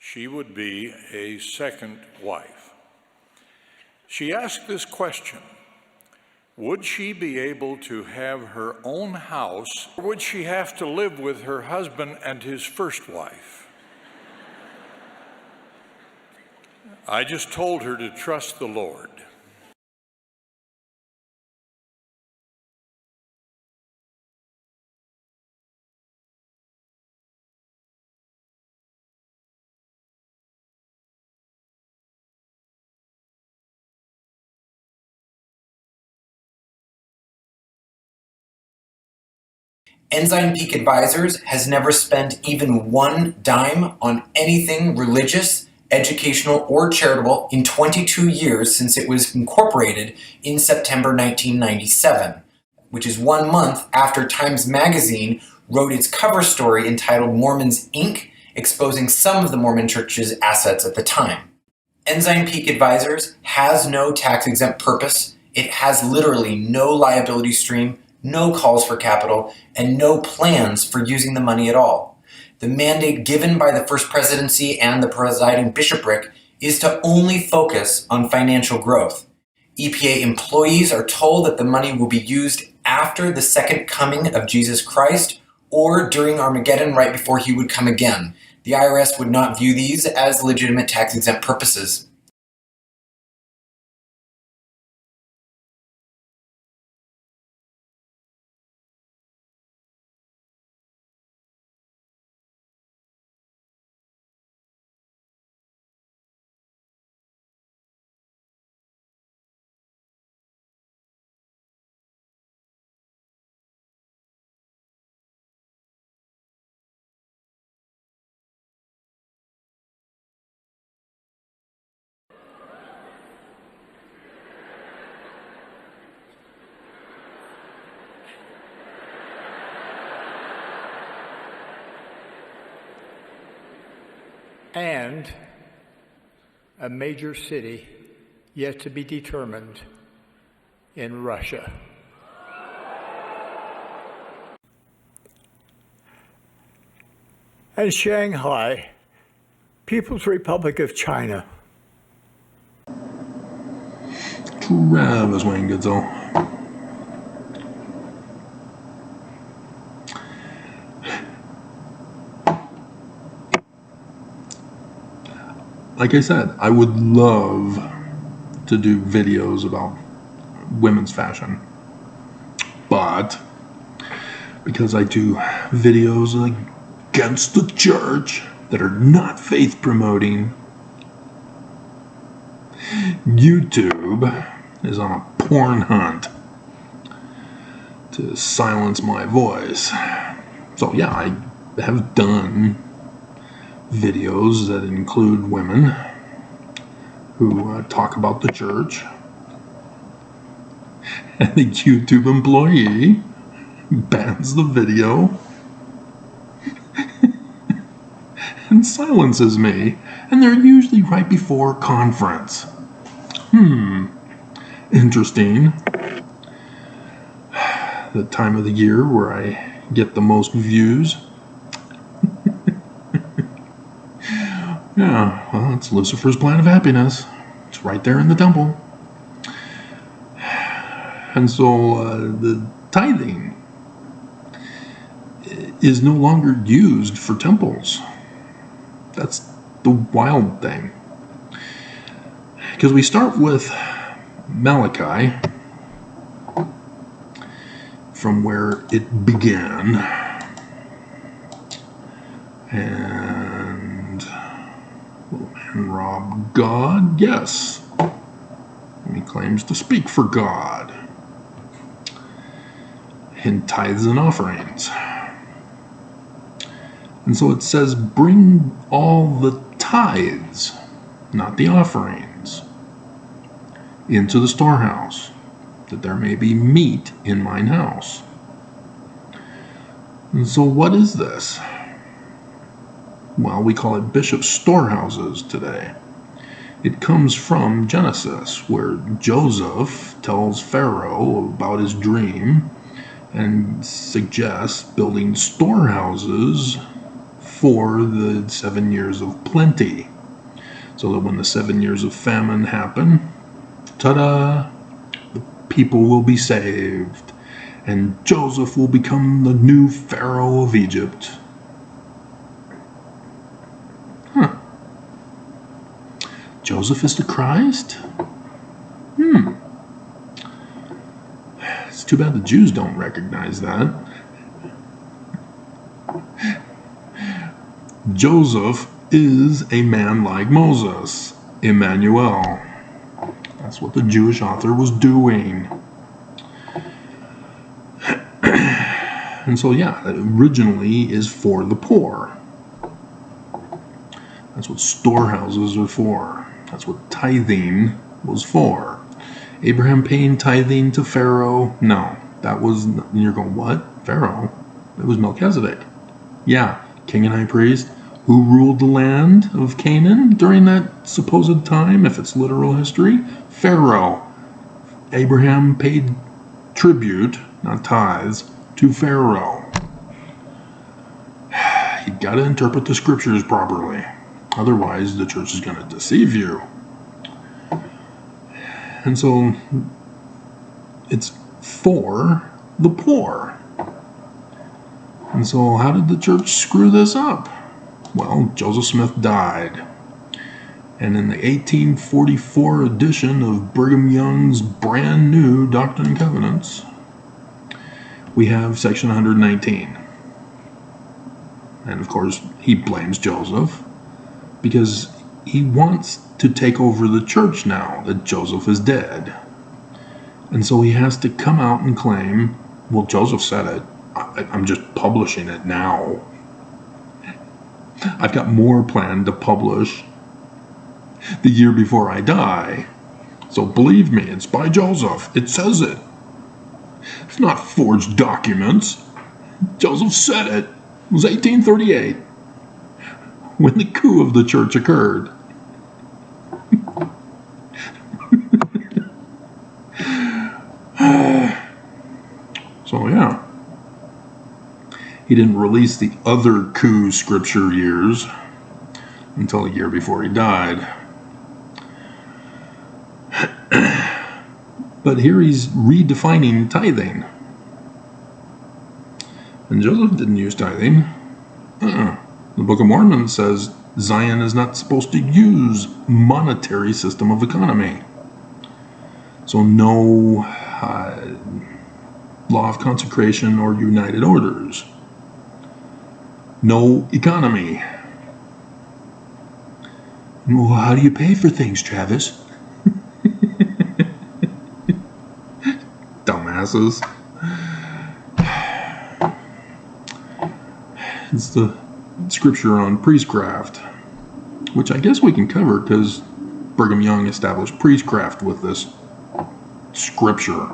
she would be a second wife. She asked this question: would she be able to have her own house, or would she have to live with her husband and his first wife? I just told her to trust the Lord. Ensign Peak Advisors has never spent even one dime on anything religious, educational, or charitable in 22 years since it was incorporated in September 1997, which is 1 month after Times Magazine wrote its cover story entitled Mormons, Inc., exposing some of the Mormon Church's assets at the time. Ensign Peak Advisors has no tax-exempt purpose. It has literally no liability stream, no calls for capital, and no plans for using the money at all. The mandate given by the First Presidency and the presiding bishopric is to only focus on financial growth. EPA employees are told that the money will be used after the second coming of Jesus Christ or during Armageddon right before he would come again. The IRS would not view these as legitimate tax-exempt purposes. And a major city yet to be determined in Russia. And Shanghai, People's Republic of China. Travis Wayne Goodsell. Like I said, I would love to do videos about women's fashion, but because I do videos against the church that are not faith promoting, YouTube is on a porn hunt to silence my voice. So yeah, I have done videos that include women who talk about the church, and the YouTube employee bans the video and silences me, and they're usually right before conference. Interesting. The time of the year where I get the most views. Yeah, well, it's Lucifer's plan of happiness. It's right there in the temple. And so the tithing is no longer used for temples. That's the wild thing. Because we start with Malachi, from where it began, and will man rob God? Yes. And he claims to speak for God in tithes and offerings. And so it says, bring all the tithes, not the offerings, into the storehouse, that there may be meat in mine house. And so what is this? Well, we call it bishop's storehouses today. It comes from Genesis, where Joseph tells Pharaoh about his dream and suggests building storehouses for the 7 years of plenty. So that when the 7 years of famine happen, ta-da, the people will be saved. And Joseph will become the new Pharaoh of Egypt. Huh. Joseph is the Christ? It's too bad the Jews don't recognize that. Joseph is a man like Moses, Emmanuel. That's what the Jewish author was doing. And so, yeah, originally is for the poor. That's what storehouses are for. That's what tithing was for. Abraham paying tithing to Pharaoh? No, that was, you're going, what? Pharaoh? It was Melchizedek. Yeah, king and high priest. Who ruled the land of Canaan during that supposed time, if it's literal history? Pharaoh. Abraham paid tribute, not tithes, to Pharaoh. You got to interpret the scriptures properly. Otherwise, the church is going to deceive you. And so, it's for the poor. And so, how did the church screw this up? Well, Joseph Smith died. And in the 1844 edition of Brigham Young's brand new Doctrine and Covenants, we have section 119. And of course, he blames Joseph because he wants to take over the church now that Joseph is dead. And so he has to come out and claim, well, Joseph said it. I'm just publishing it now. I've got more planned to publish the year before I die. So believe me, it's by Joseph. It says it. It's not forged documents. Joseph said it. It was 1838 when the coup of the church occurred. So yeah. He didn't release the other coup scripture years until a year before he died. But here he's redefining tithing. And Joseph didn't use tithing. The Book of Mormon says Zion is not supposed to use monetary system of economy. So no law of consecration or united orders. No economy. Well, how do you pay for things, Travis? Dumbasses. It's the scripture on priestcraft, which I guess we can cover because Brigham Young established priestcraft with this scripture.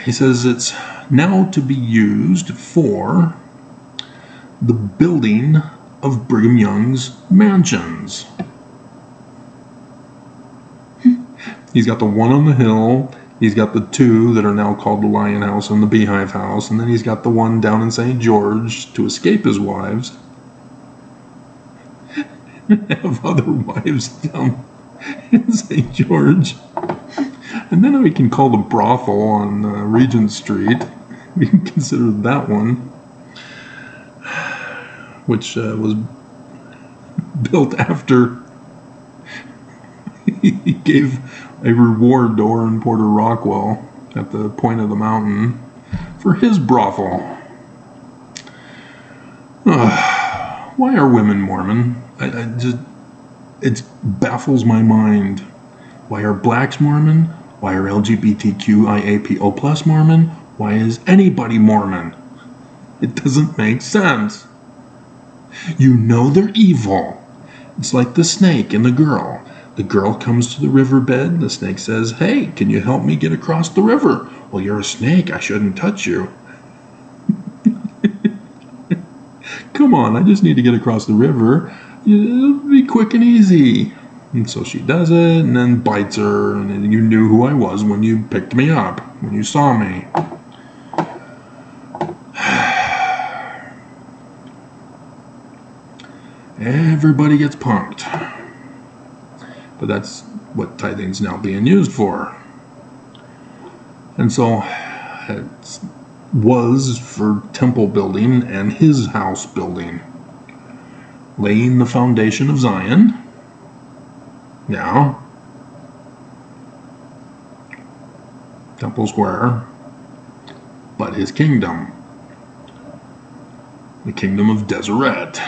He says it's now to be used for the building of Brigham Young's mansions. He's got the one on the hill, he's got the two that are now called the Lion House and the Beehive House, and then he's got the one down in St. George to escape his wives. Have other wives down in St. George. And then we can call the brothel on Regent Street. We can consider that one, which was built after he gave a reward to Orrin Porter Rockwell at the point of the mountain for his brothel. Why are women Mormon? It baffles my mind. Why are blacks Mormon? Why are LGBTQIAPO plus Mormon? Why is anybody Mormon? It doesn't make sense. You know they're evil. It's like the snake and the girl. The girl comes to the riverbed. The snake says, "Hey, can you help me get across the river?" "Well, you're a snake. I shouldn't touch you." Come on, I just need to get across the river. It'll be quick and easy. And so she does it and then bites her. And you knew who I was when you picked me up, when you saw me. everybody gets punked. But that's what tithing's now being used for. And so it was for temple building and his house building, laying the foundation of Zion. Yeah. Temple Square. But his kingdom. The kingdom of Deseret.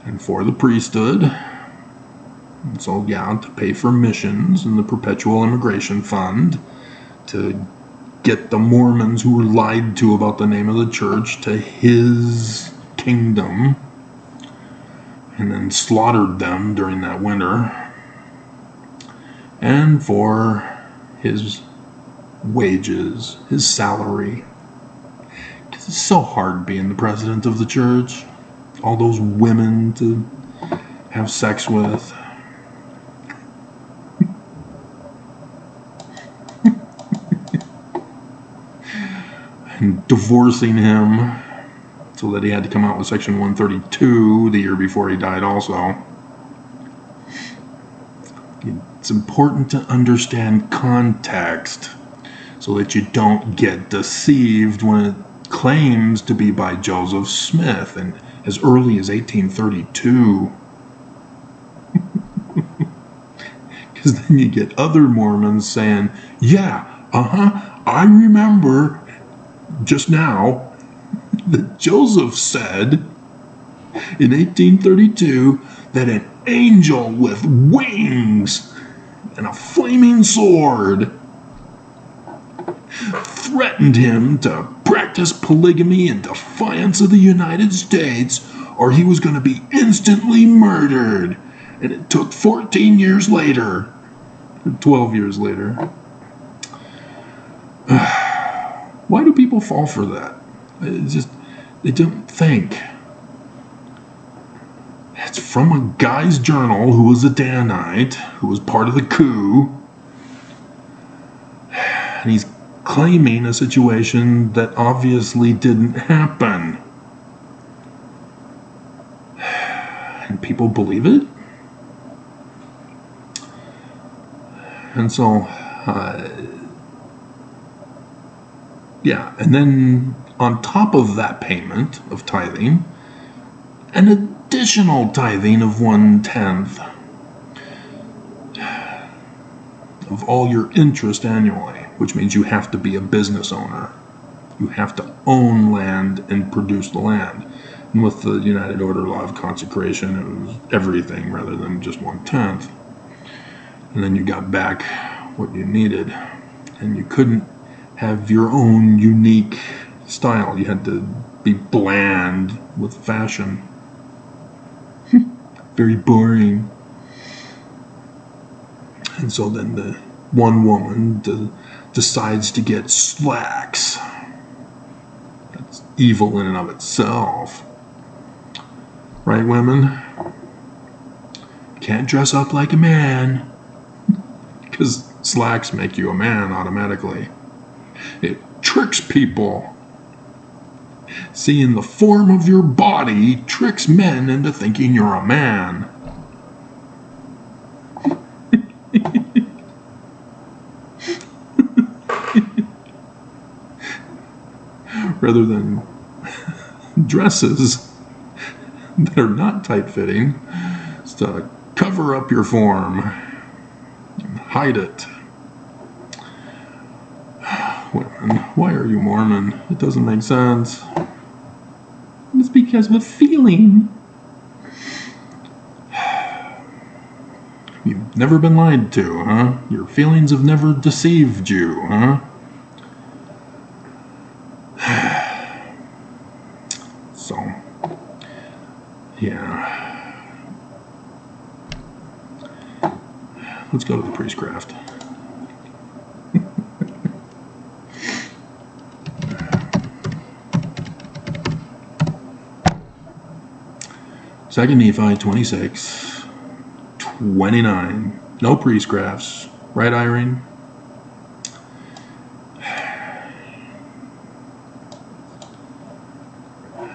And for the priesthood. And so, yeah, to pay for missions and the Perpetual Immigration Fund, to get the Mormons who were lied to about the name of the church to his kingdom, and then slaughtered them during that winter, and for his wages, his salary. Because it's so hard being the president of the church. All those women to have sex with. And divorcing him so that he had to come out with Section 132 the year before he died also. It's important to understand context so that you don't get deceived when it claims to be by Joseph Smith and as early as 1832. Because then you get other Mormons saying, yeah, I remember just now that Joseph said in 1832 that an angel with wings and a flaming sword threatened him to practice polygamy in defiance of the United States, or he was going to be instantly murdered. And it took 14 years later, 12 years later. Why do people fall for that? It's just, they don't think. It's from a guy's journal who was a Danite, who was part of the coup. And he's claiming a situation that obviously didn't happen. And people believe it. And so, yeah, and then on top of that payment of tithing, an additional tithing of 1/10 of all your interest annually, which means you have to be a business owner. You have to own land and produce the land. And with the United Order Law of Consecration, it was everything rather than just 1/10. And then you got back what you needed. And you couldn't have your own unique style. You had to be bland with fashion. Very boring. And so then the one woman decides to get slacks. That's evil in and of itself. Right, women? Can't dress up like a man. Because slacks make you a man automatically. It tricks people. Seeing the form of your body tricks men into thinking you're a man. Rather than dresses that are not tight-fitting, it's to cover up your form and hide it. Women, why are you Mormon? It doesn't make sense. It's because of a feeling. You've never been lied to, huh? Your feelings have never deceived you, huh? So, yeah. Let's go to the Priestcraft. Second Nephi 26:29. No priestcrafts. Right, Irene?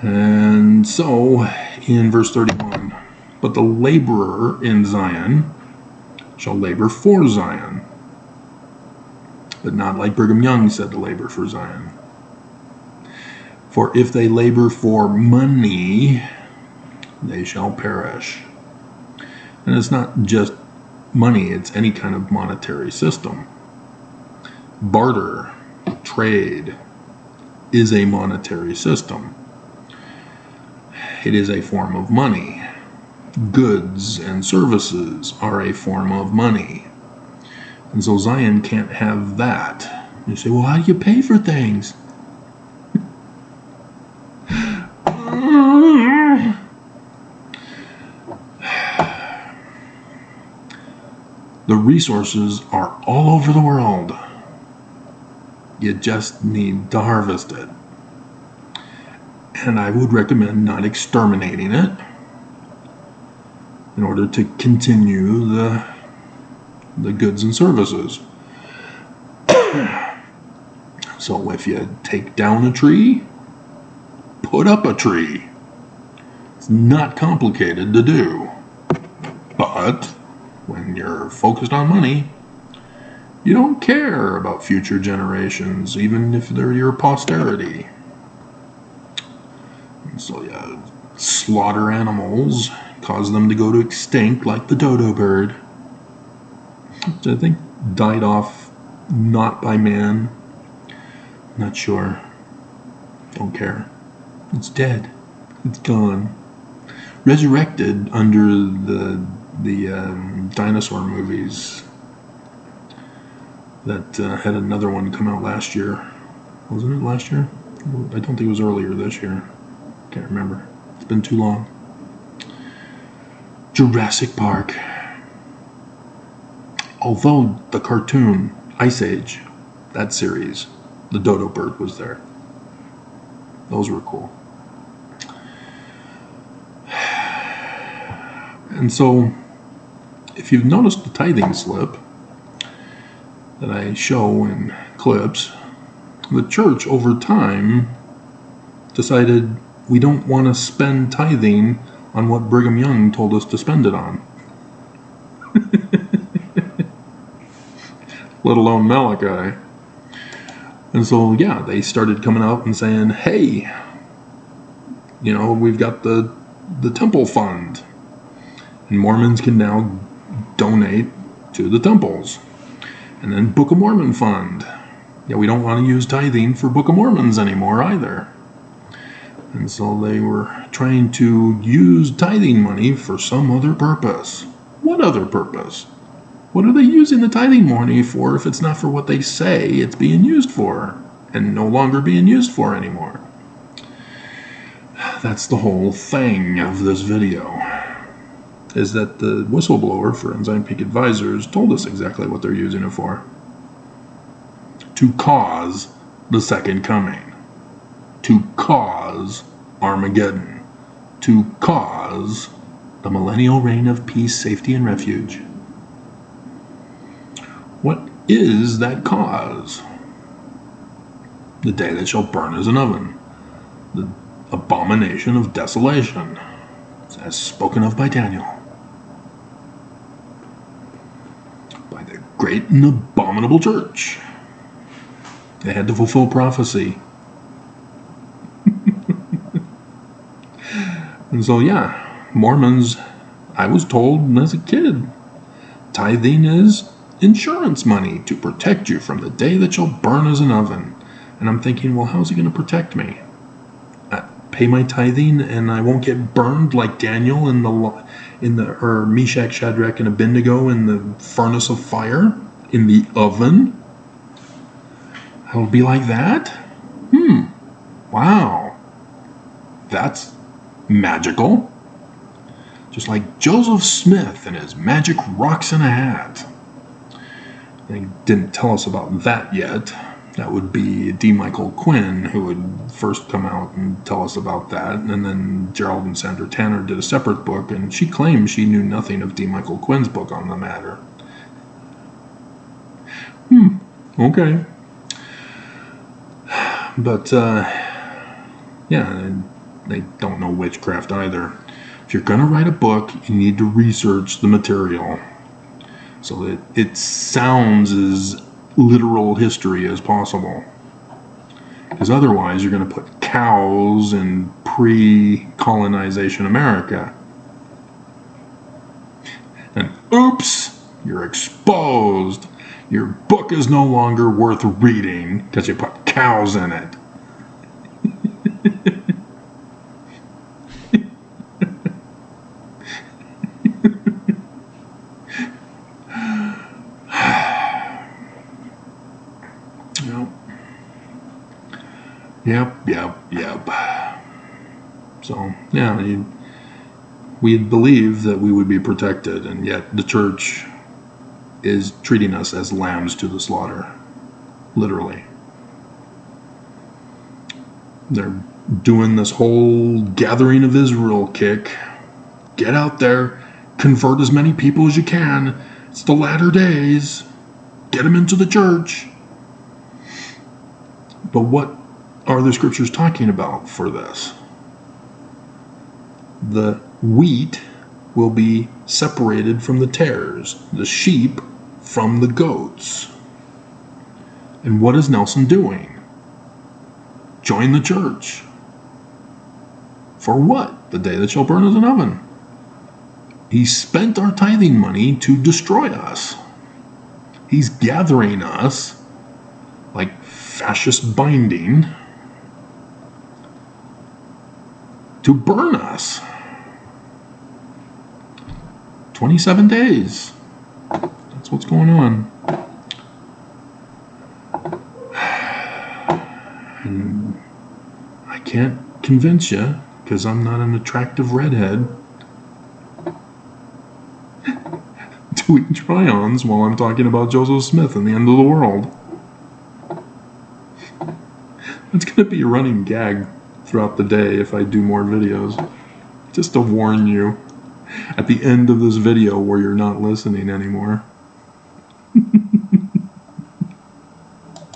And so, in verse 31. But the laborer in Zion shall labor for Zion, but not like Brigham Young said to labor for Zion. For if they labor for money, they shall perish. And it's not just money, it's any kind of monetary system. Barter, trade, is a monetary system. It is a form of money. Goods and services are a form of money. And so Zion can't have that. You say, well, how do you pay for things? The resources are all over the world. You just need to harvest it. And I would recommend not exterminating it in order to continue the goods and services. So if you take down a tree, put up a tree. It's not complicated to do. But when you're focused on money, you don't care about future generations, even if they're your posterity. And so you slaughter animals, cause them to go to extinct like the dodo bird, which I think died off not by man. Not sure. Don't care. It's dead. It's gone. Resurrected under the dinosaur movies that had another one come out last year. Wasn't it last year? I don't think it was earlier this year. Can't remember. It's been too long. Jurassic Park. Although the cartoon Ice Age, that series, the dodo bird was there. Those were cool. And so, if you've noticed the tithing slip that I show in clips, the church over time decided we don't want to spend tithing on what Brigham Young told us to spend it on. Let alone Malachi. And so, yeah, they started coming out and saying, hey, we've got the temple fund. And Mormons can now donate to the temples. And then Book of Mormon fund. Yeah, we don't want to use tithing for Book of Mormons anymore either. And so they were trying to use tithing money for some other purpose. What other purpose? What are they using the tithing money for if it's not for what they say it's being used for and no longer being used for anymore? That's the whole thing of this video, is that the whistleblower for Ensign Peak Advisors told us exactly what they're using it for. To cause the second coming. To cause Armageddon. To cause the millennial reign of peace, safety, and refuge. What is that cause? The day that shall burn as an oven. The abomination of desolation, as spoken of by Daniel. By the great and abominable church. They had to fulfill prophecy. And so, yeah, Mormons, I was told as a kid, tithing is insurance money to protect you from the day that shall burn as an oven. And I'm thinking, well, how's it going to protect me? I pay my tithing and I won't get burned like Daniel or Meshach, Shadrach, and Abednego in the furnace of fire, in the oven. I'll be like that? Wow. That's magical. Just like Joseph Smith and his magic rocks in a hat. They didn't tell us about that yet. That would be D. Michael Quinn who would first come out and tell us about that. And then Gerald and Sandra Tanner did a separate book, and she claimed she knew nothing of D. Michael Quinn's book on the matter. Okay. But, yeah, they don't know witchcraft either. you're going to write a book, you need to research the material so that it sounds as literal history as possible. Because otherwise, you're going to put cows in pre-colonization America. And oops, you're exposed. Your book is no longer worth reading because you put cows in it. Yep. So, yeah, we believed that we would be protected, and yet the church is treating us as lambs to the slaughter. Literally. They're doing this whole gathering of Israel kick. Get out there, convert as many people as you can. It's the latter days. Get them into the church. But what are the scriptures talking about for this? The wheat will be separated from the tares, the sheep from the goats. And what is Nelson doing? Join the church. For what? The day that shall burn as an oven. He spent our tithing money to destroy us. He's gathering us like fascist binding to burn us. 27 days. That's what's going on. And I can't convince you because I'm not an attractive redhead to eat try-ons while I'm talking about Joseph Smith and the end of the world. It's going to be a running gag throughout the day if I do more videos. Just to warn you at the end of this video where you're not listening anymore.